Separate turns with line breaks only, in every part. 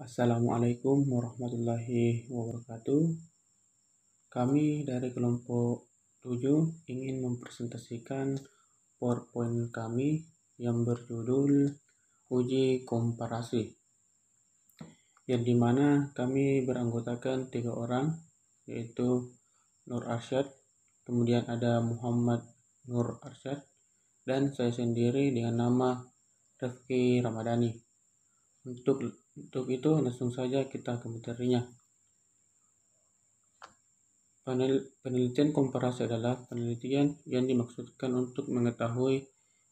Assalamualaikum warahmatullahi wabarakatuh. Kami dari kelompok 7 ingin mempresentasikan PowerPoint kami yang berjudul Uji Komparasi, yang dimana kami beranggotakan 3 orang, yaitu Nur Arsyad, kemudian ada Muhammad Nur Arsyad, dan saya sendiri dengan nama Rifki Ramadhani. Untuk itu langsung saja kita ke materinya. Penelitian komparasi adalah penelitian yang dimaksudkan untuk mengetahui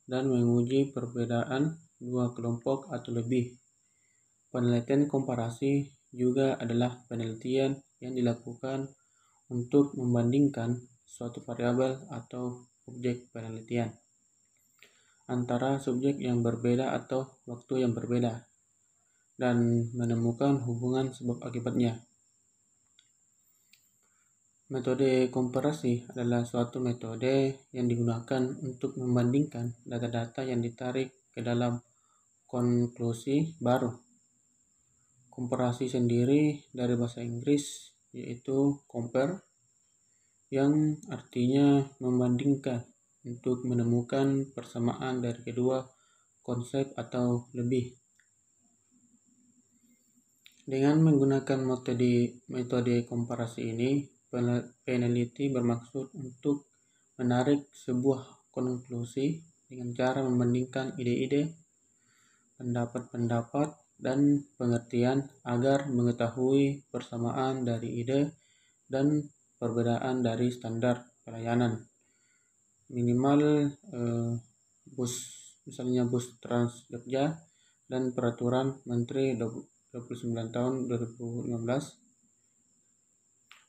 dan menguji perbedaan dua kelompok atau lebih. Penelitian komparasi juga adalah penelitian yang dilakukan untuk membandingkan suatu variabel atau objek penelitian antara subjek yang berbeda atau waktu yang berbeda, dan menemukan hubungan sebab akibatnya. Metode komparasi adalah suatu metode yang digunakan untuk membandingkan data-data yang ditarik ke dalam konklusi baru. Komparasi sendiri dari bahasa Inggris yaitu compare, yang artinya membandingkan untuk menemukan persamaan dari kedua konsep atau lebih. Dengan menggunakan metode komparasi ini, peneliti bermaksud untuk menarik sebuah konklusi dengan cara membandingkan ide-ide, pendapat-pendapat, dan pengertian agar mengetahui persamaan dari ide dan perbedaan dari standar pelayanan. Minimal misalnya bus Trans Jogja dan Peraturan Menteri 29 tahun 2015.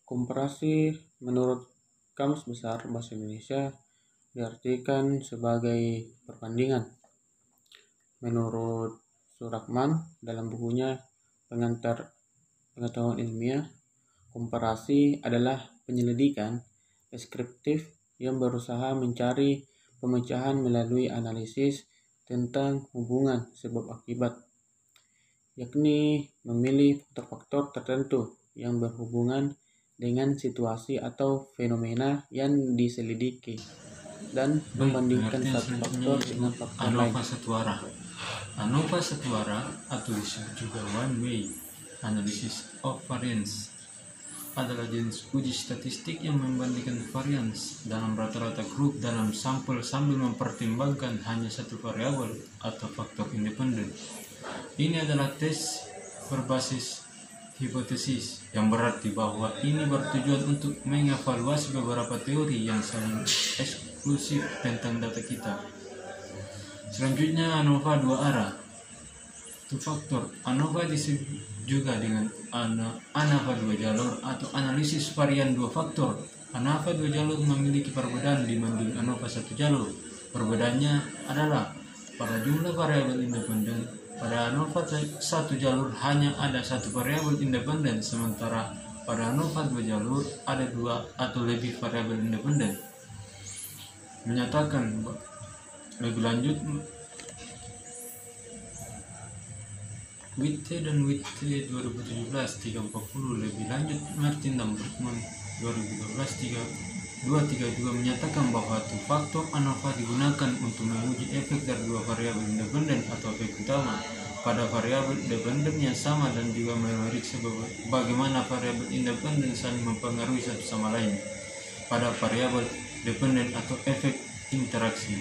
Komparasi menurut Kamus Besar Bahasa Indonesia diartikan sebagai perbandingan. Menurut Surakman dalam bukunya Pengantar Pengetahuan Ilmiah, komparasi adalah penyelidikan deskriptif yang berusaha mencari pemecahan melalui analisis tentang hubungan sebab akibat, yakni memilih faktor-faktor tertentu yang berhubungan dengan situasi atau fenomena yang diselidiki dan membandingkan satu faktor dengan faktor lain.
ANOVA satu arah atau disebut juga one way analysis of variance adalah jenis uji statistik yang membandingkan varians dalam rata-rata grup dalam sampel sambil mempertimbangkan hanya satu variabel atau faktor independen. Ini adalah tes berbasis hipotesis, yang berarti bahwa ini bertujuan untuk mengevaluasi beberapa teori yang saling eksklusif tentang data kita. Selanjutnya, ANOVA dua arah. Two faktor. ANOVA disebut juga dengan ANOVA dua jalur atau analisis varian dua faktor. ANOVA dua jalur memiliki perbedaan dibanding ANOVA satu jalur. Perbedaannya adalah pada jumlah variabel independen. Pada ANOVA satu jalur hanya ada satu variabel independen, sementara pada ANOVA dua jalur ada dua atau lebih variabel independen. Menyatakan lebih lanjut, Witte dan Witte 2017 340, lebih lanjut Martin dan Brookman 2012 232 menyatakan bahwa two faktor ANOVA digunakan untuk menguji efek dari dua variabel independen atau efek utama pada variabel independen yang sama, dan juga memeriksa bagaimana variabel independen saling mempengaruhi satu sama lain pada variabel dependen atau efek interaksi.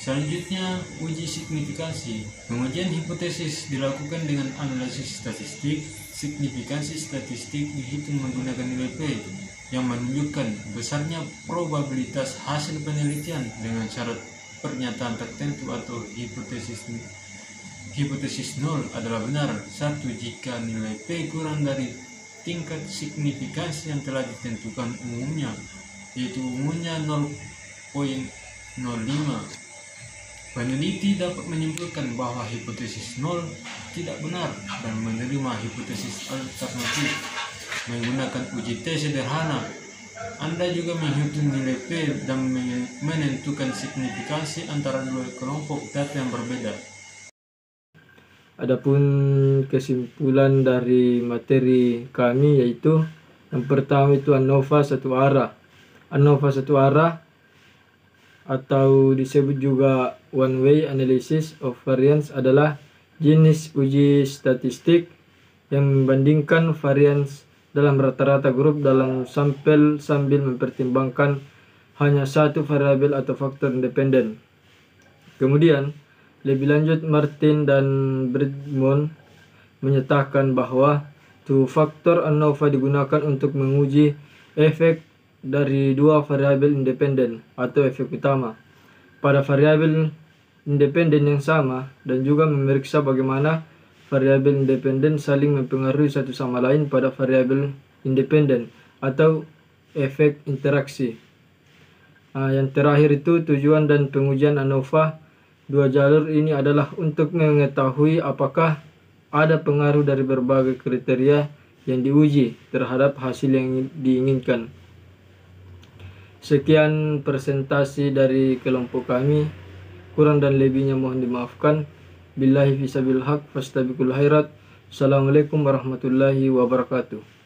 Selanjutnya, uji signifikansi. Pengujian hipotesis dilakukan dengan analisis statistik. Signifikansi statistik dihitung menggunakan nilai P yang menunjukkan besarnya probabilitas hasil penelitian dengan syarat pernyataan tertentu atau hipotesis 0 adalah benar. 1 jika nilai P kurang dari tingkat signifikansi yang telah ditentukan umumnya, yaitu umumnya 0.05. Peneliti dapat menyimpulkan bahwa hipotesis 0 tidak benar dan menerima hipotesis alternatif. Menggunakan uji T sederhana, Anda juga menghitung nilai P dan menentukan signifikansi antara dua kelompok data yang berbeda.
Adapun kesimpulan dari materi kami yaitu yang pertama itu ANOVA satu arah. ANOVA satu arah atau disebut juga one way analysis of variance adalah jenis uji statistik yang membandingkan variance dalam rata-rata grup dalam sampel sambil mempertimbangkan hanya satu variabel atau faktor independen. Kemudian lebih lanjut, Martin dan Bridgman menyatakan bahwa faktor ANOVA digunakan untuk menguji efek dari dua variabel independen atau efek utama pada variabel independen yang sama, dan juga memeriksa bagaimana variabel independen saling mempengaruhi satu sama lain pada variabel independen atau efek interaksi. Yang terakhir itu tujuan dan pengujian ANOVA dua jalur ini adalah untuk mengetahui apakah ada pengaruh dari berbagai kriteria yang diuji terhadap hasil yang diinginkan. Sekian presentasi dari kelompok kami. Kurang dan lebihnya mohon dimaafkan. Billahi fisabil haq fastabiqul khairat. Assalamualaikum warahmatullahi wabarakatuh.